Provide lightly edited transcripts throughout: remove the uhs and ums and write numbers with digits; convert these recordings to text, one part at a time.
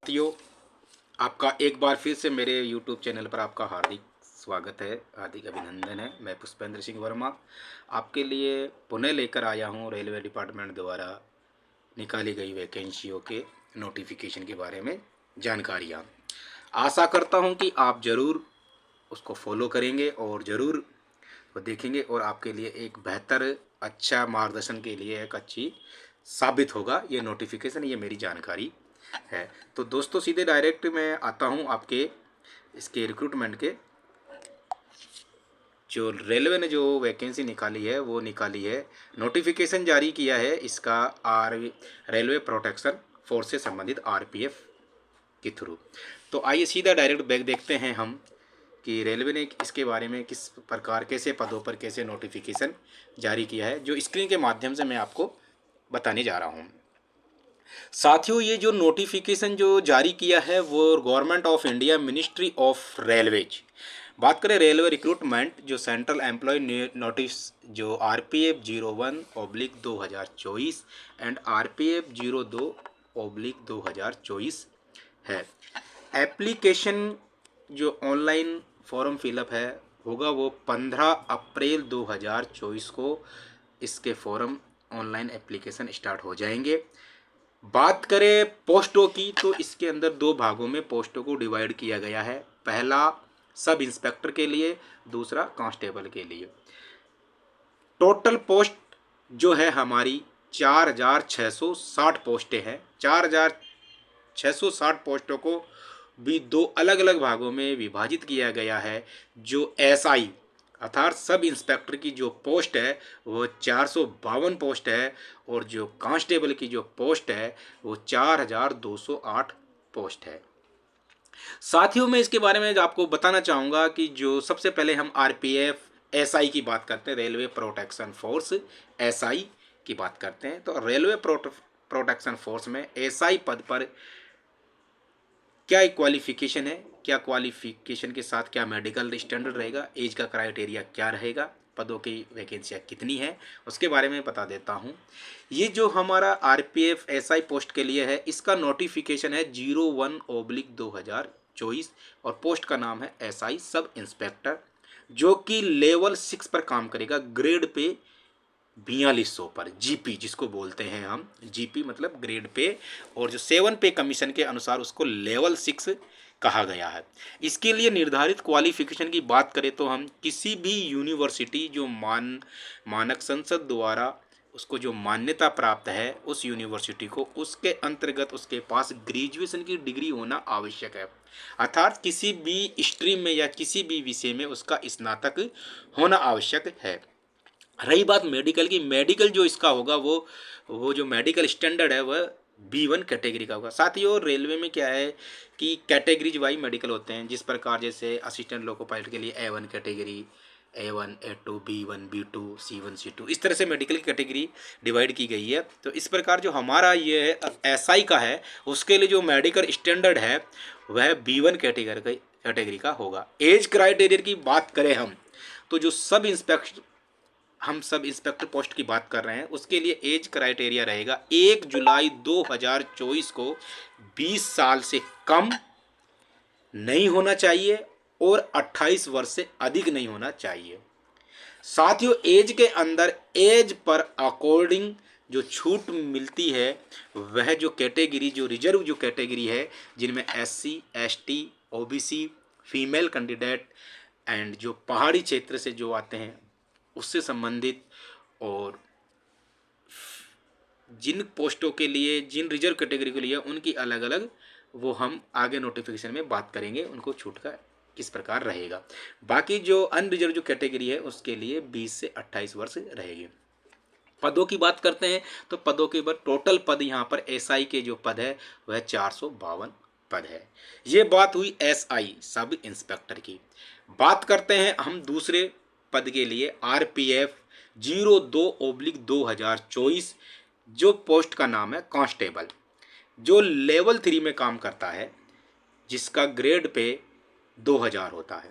साथियों, आपका एक बार फिर से मेरे YouTube चैनल पर आपका हार्दिक स्वागत है, हार्दिक अभिनंदन है। मैं पुष्पेंद्र सिंह वर्मा आपके लिए पुनः लेकर आया हूं रेलवे डिपार्टमेंट द्वारा निकाली गई वैकेंसियों के नोटिफिकेशन के बारे में जानकारियां। आशा करता हूं कि आप ज़रूर उसको फॉलो करेंगे और ज़रूर वो देखेंगे और आपके लिए एक बेहतर अच्छा मार्गदर्शन के लिए एक अच्छी साबित होगा ये नोटिफिकेशन, ये मेरी जानकारी है। तो दोस्तों, सीधे डायरेक्ट मैं आता हूँ आपके इसके रिक्रूटमेंट के जो रेलवे ने जो वैकेंसी निकाली है वो निकाली है, नोटिफिकेशन जारी किया है इसका रेलवे प्रोटेक्शन फोर्स से संबंधित आरपीएफ के थ्रू। तो आइए सीधा डायरेक्ट बैग देखते हैं हम कि रेलवे ने इसके बारे में किस प्रकार कैसे पदों पर कैसे नोटिफिकेशन जारी किया है, जो स्क्रीन के माध्यम से मैं आपको बताने जा रहा हूँ। साथियों, ये जो नोटिफिकेशन जो जारी किया है वो government of India ministry of railways, बात करें रेलवे रिक्रूटमेंट जो सेंट्रल एम्प्लॉय नोटिस जो RPF-01/2024 एंड RPF-02/2024 है। एप्लीकेशन जो ऑनलाइन फॉर्म फिलअप है होगा वो 15 अप्रैल 2024 को इसके फॉर्म ऑनलाइन एप्लीकेशन स्टार्ट हो जाएंगे। बात करें पोस्टों की तो इसके अंदर दो भागों में पोस्टों को डिवाइड किया गया है। पहला सब इंस्पेक्टर के लिए, दूसरा कांस्टेबल के लिए। टोटल पोस्ट जो है हमारी 4660 पोस्टें हैं। 4660 पोस्टों को भी दो अलग अलग भागों में विभाजित किया गया है। जो एसआई अर्थात सब इंस्पेक्टर की जो पोस्ट है वो 452 पोस्ट है और जो कांस्टेबल की जो पोस्ट है वो 4208 पोस्ट है। साथियों, मैं इसके बारे में आपको बताना चाहूँगा कि जो सबसे पहले हम आरपीएफ एसआई की बात करते हैं, रेलवे प्रोटेक्शन फोर्स एसआई की बात करते हैं। तो रेलवे प्रोटेक्शन फोर्स में एसआई पद पर क्या क्वालिफिकेशन है, क्या क्वालिफिकेशन के साथ क्या मेडिकल स्टैंडर्ड रहेगा, एज का क्राइटेरिया क्या रहेगा, पदों की वैकेंसियाँ कितनी है, उसके बारे में बता देता हूँ। ये जो हमारा आरपीएफ एसआई पोस्ट के लिए है इसका नोटिफिकेशन है 01/2024 और पोस्ट का नाम है एसआई सब इंस्पेक्टर, जो कि लेवल 6 पर काम करेगा, ग्रेड पे 4200 पर, जीपी जिसको बोलते हैं हम, जीपी मतलब ग्रेड पे, और जो 7 पे कमीशन के अनुसार उसको लेवल 6 कहा गया है। इसके लिए निर्धारित क्वालिफिकेशन की बात करें तो हम किसी भी यूनिवर्सिटी जो मानक संसद द्वारा उसको जो मान्यता प्राप्त है उस यूनिवर्सिटी को, उसके अंतर्गत उसके पास ग्रेजुएशन की डिग्री होना आवश्यक है। अर्थात किसी भी स्ट्रीम में या किसी भी विषय में उसका स्नातक होना आवश्यक है। रही बात मेडिकल की, मेडिकल जो इसका होगा वो जो मेडिकल स्टैंडर्ड है वह B1 कैटेगरी का होगा। साथियों, रेलवे में क्या है कि कैटेगरीज वाइज मेडिकल होते हैं, जिस प्रकार जैसे असिस्टेंट लोको पायलट के लिए A1 category, A1 A2 B1 B2 C1 C2, इस तरह से मेडिकल की कैटेगरी डिवाइड की गई है। तो इस प्रकार जो हमारा ये एसआई का है उसके लिए जो मेडिकल स्टैंडर्ड है वह B1 कैटेगरी का होगा। एज क्राइटेरिया की बात करें हम तो जो हम सब इंस्पेक्टर पोस्ट की बात कर रहे हैं उसके लिए एज क्राइटेरिया रहेगा 1 जुलाई 2024 को 20 साल से कम नहीं होना चाहिए और 28 वर्ष से अधिक नहीं होना चाहिए। साथियों, एज के अंदर एज पर अकॉर्डिंग जो छूट मिलती है वह जो कैटेगरी जो रिजर्व जो कैटेगरी है, जिनमें SC ST OBC female candidate and जो पहाड़ी क्षेत्र से जो आते हैं उससे संबंधित, और जिन पोस्टों के लिए जिन रिजर्व कैटेगरी के लिए उनकी अलग अलग वो हम आगे नोटिफिकेशन में बात करेंगे, उनको छूट का किस प्रकार रहेगा। बाकी जो अनरिजर्व जो कैटेगरी है उसके लिए 20 से 28 वर्ष रहेगी। पदों की बात करते हैं तो पदों के ऊपर टोटल पद यहाँ पर एसआई के जो पद है वह 452 पद है। ये बात हुई एसआई सब इंस्पेक्टर की। बात करते हैं हम दूसरे पद के लिए RPF 02/2024, जो पोस्ट का नाम है कांस्टेबल, जो लेवल 3 में काम करता है, जिसका ग्रेड पे 2000 होता है।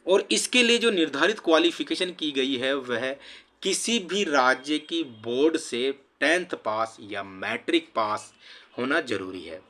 और इसके लिए जो निर्धारित क्वालिफिकेशन की गई है वह किसी भी राज्य की बोर्ड से 10th पास या मैट्रिक पास होना जरूरी है।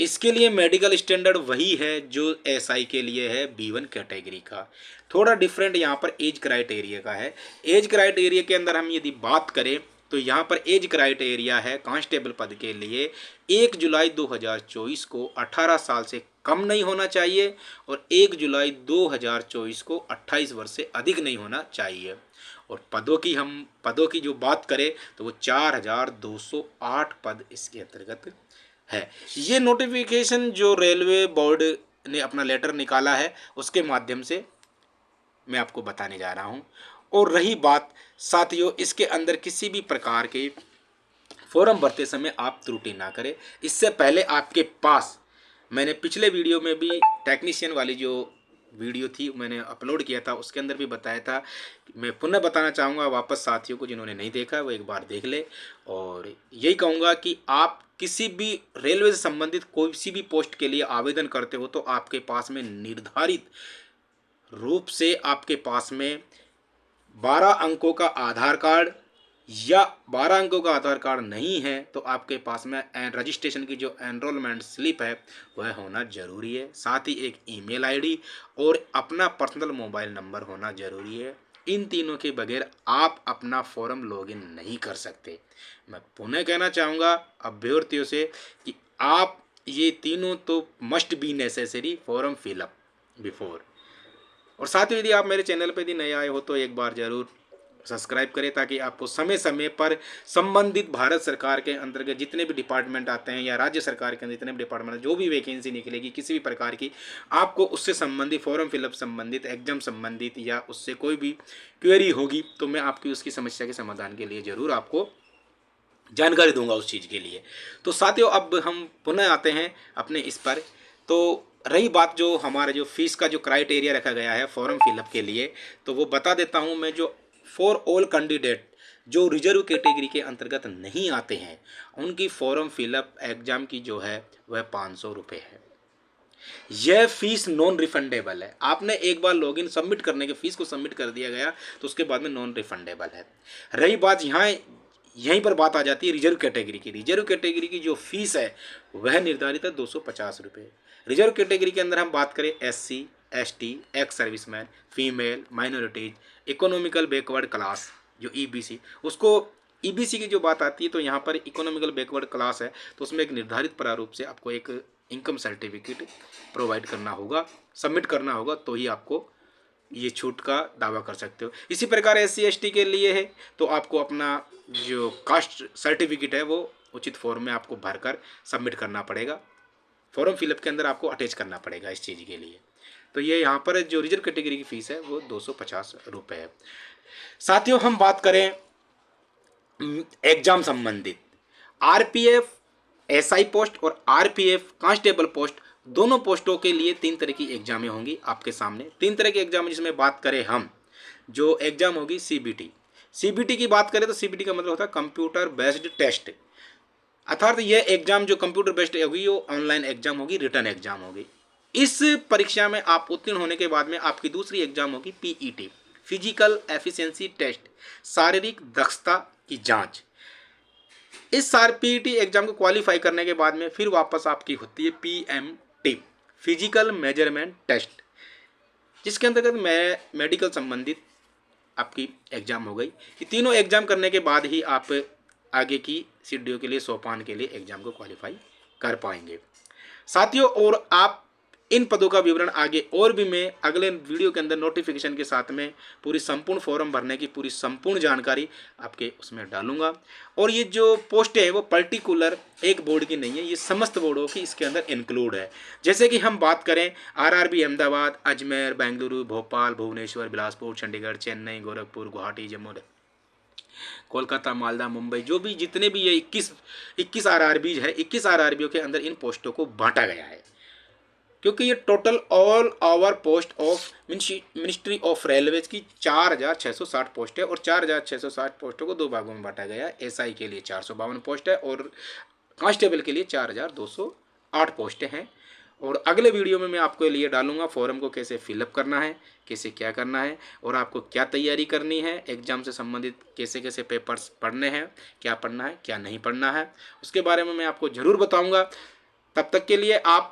इसके लिए मेडिकल स्टैंडर्ड वही है जो एसआई के लिए है B1 कैटेगरी का। थोड़ा डिफरेंट यहाँ पर एज क्राइटेरिया का है। एज क्राइटेरिया के अंदर हम यदि बात करें तो यहाँ पर एज क्राइटेरिया है कांस्टेबल पद के लिए 1 जुलाई 2024 को 18 साल से कम नहीं होना चाहिए और 1 जुलाई 2024 को 28 वर्ष से अधिक नहीं होना चाहिए। और पदों की जो बात करें तो वो 4208 पद इसके अंतर्गत है। ये नोटिफिकेशन जो रेलवे बोर्ड ने अपना लेटर निकाला है उसके माध्यम से मैं आपको बताने जा रहा हूँ। और रही बात साथियों, इसके अंदर किसी भी प्रकार के फॉर्म भरते समय आप त्रुटि ना करें। इससे पहले आपके पास मैंने पिछले वीडियो में भी टेक्नीशियन वाली जो वीडियो थी मैंने अपलोड किया था, उसके अंदर भी बताया था। मैं पुनः बताना चाहूँगा वापस साथियों को, जिन्होंने नहीं देखा वो एक बार देख ले। और यही कहूँगा कि आप किसी भी रेलवे से संबंधित कोई सी भी पोस्ट के लिए आवेदन करते हो तो आपके पास में निर्धारित रूप से आपके पास में 12 अंकों का आधार कार्ड या 12 अंकों का आधार कार्ड नहीं है तो आपके पास में रजिस्ट्रेशन की जो एनरोलमेंट स्लिप है वह होना ज़रूरी है। साथ ही एक ईमेल आईडी और अपना पर्सनल मोबाइल नंबर होना ज़रूरी है। इन तीनों के बगैर आप अपना फॉर्म लॉगिन नहीं कर सकते। मैं पुनः कहना चाहूँगा अभ्यर्थियों से कि आप ये तीनों तो must be necessary form fill up before. और साथ ही यदि आप मेरे चैनल पर यदि नए आए हो तो एक बार ज़रूर सब्सक्राइब करें ताकि आपको समय समय पर संबंधित भारत सरकार के अंतर्गत जितने भी डिपार्टमेंट आते हैं या राज्य सरकार के अंदर जितने भी डिपार्टमेंट जो भी वैकेंसी निकलेगी किसी भी प्रकार की, आपको उससे संबंधित फॉर्म फिलअप संबंधित एग्जाम संबंधित या उससे कोई भी क्वेरी होगी तो मैं आपकी उसकी समस्या के समाधान के लिए ज़रूर आपको जानकारी दूंगा उस चीज़ के लिए। तो साथियों अब हम पुनः आते हैं अपने इस पर। तो रही बात जो हमारे जो फीस का जो क्राइटेरिया रखा गया है फॉर्म फिलअप के लिए, तो वो बता देता हूँ मैं। जो फॉर ऑल कैंडिडेट जो रिजर्व कैटेगरी के अंतर्गत नहीं आते हैं उनकी फॉर्म फिलअप एग्जाम की जो है वह 500 रुपये है। यह फीस नॉन रिफंडेबल है। आपने एक बार लॉगिन सबमिट करने के फीस को सबमिट कर दिया गया तो उसके बाद में नॉन रिफंडेबल है। रही बात यहाँ यहीं पर बात आ जाती है रिजर्व कैटेगरी की। रिजर्व कैटेगरी की जो फीस है वह निर्धारित है 250 रुपये। रिजर्व कैटेगरी के अंदर हम बात करें SC ST ex serviceman female minorities economical backward class जो EBC, उसको EBC की जो बात आती है तो यहाँ पर इकोनॉमिकल बैकवर्ड क्लास है तो उसमें एक निर्धारित प्रारूप से आपको एक इनकम सर्टिफिकेट प्रोवाइड करना होगा, सबमिट करना होगा, तो ही आपको ये छूट का दावा कर सकते हो। इसी प्रकार SC ST के लिए है तो आपको अपना जो कास्ट सर्टिफिकेट है वो उचित फॉर्म में आपको भरकर सबमिट करना पड़ेगा। फॉर्म फिलअप के अंदर आपको अटैच करना पड़ेगा इस चीज़ के लिए। तो ये यहाँ पर जो रिजर्व कैटेगरी की फ़ीस है वो 250 रुपये है। साथियों हम बात करें एग्जाम संबंधित, RPF SI पोस्ट और RPF कांस्टेबल पोस्ट दोनों पोस्टों के लिए 3 तरह की एग्जामें होंगी आपके सामने। 3 तरह की एग्जाम जिसमें बात करें हम, जो एग्जाम होगी CBT की बात करें तो CBT का मतलब होता है कंप्यूटर बेस्ड टेस्ट, अर्थात यह एग्जाम जो कंप्यूटर बेस्ड होगी वो ऑनलाइन एग्जाम होगी, रिटर्न एग्जाम होगी। इस परीक्षा में आप उत्तीर्ण होने के बाद में आपकी दूसरी एग्जाम होगी PET फिजिकल एफिशिएंसी टेस्ट, शारीरिक दक्षता की जांच। इस PET एग्जाम को क्वालिफाई करने के बाद में फिर वापस आपकी होती है PMT फिजिकल मेजरमेंट टेस्ट, जिसके अंतर्गत मेडिकल संबंधित आपकी एग्जाम हो गई। ये तीनों एग्जाम करने के बाद ही आप आगे की सीढ़ियों के लिए सोपान के लिए एग्जाम को क्वालिफाई कर पाएंगे साथियों। और आप इन पदों का विवरण आगे और भी मैं अगले वीडियो के अंदर नोटिफिकेशन के साथ में पूरी संपूर्ण फॉर्म भरने की पूरी संपूर्ण जानकारी आपके उसमें डालूंगा। और ये जो पोस्टें हैं वो पर्टिकुलर एक बोर्ड की नहीं है, ये समस्त बोर्डों की इसके अंदर इंक्लूड है। जैसे कि हम बात करें RRB अहमदाबाद, अजमेर, बेंगलुरु, भोपाल, भुवनेश्वर, बिलासपुर, चंडीगढ़, चेन्नई, गोरखपुर, गुवाहाटी, जम्मू, कोलकाता, मालदा, मुंबई, जो भी जितने भी ये 21 RRBs है, 21 RRBओं के अंदर इन पोस्टों को बांटा गया है क्योंकि ये total all over post of ministry of railways की 4660 पोस्ट है और 4660 पोस्टों को 2 भागों में बांटा गया है। SI के लिए 452 पोस्ट है और कांस्टेबल के लिए 4208 पोस्टें हैं। और अगले वीडियो में मैं आपको लिए डालूंगा फॉर्म को कैसे फिलअप करना है, कैसे क्या करना है और आपको क्या तैयारी करनी है, एग्जाम से संबंधित कैसे कैसे पेपर्स पढ़ने हैं, क्या पढ़ना है क्या नहीं पढ़ना है, उसके बारे में मैं आपको ज़रूर बताऊंगा। तब तक के लिए आप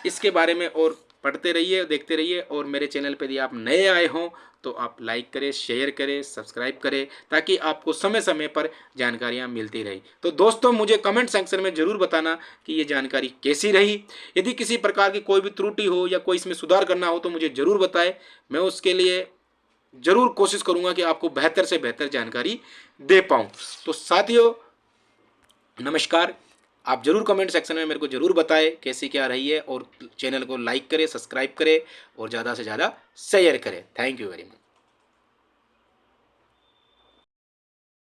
इसके बारे में और पढ़ते रहिए, देखते रहिए, और मेरे चैनल पर यदि आप नए आए हों तो आप लाइक करें, शेयर करें, सब्सक्राइब करें, ताकि आपको समय समय पर जानकारियाँ मिलती रही। तो दोस्तों, मुझे कमेंट सेक्शन में ज़रूर बताना कि ये जानकारी कैसी रही। यदि किसी प्रकार की कोई भी त्रुटि हो या कोई इसमें सुधार करना हो तो मुझे ज़रूर बताएं, मैं उसके लिए ज़रूर कोशिश करूँगा कि आपको बेहतर से बेहतर जानकारी दे पाऊँ। तो साथियों, नमस्कार। आप ज़रूर कमेंट सेक्शन में मेरे को ज़रूर बताएं कैसी क्या रही है, और चैनल को लाइक करें, सब्सक्राइब करें और ज़्यादा से ज़्यादा शेयर करें। Thank you very much.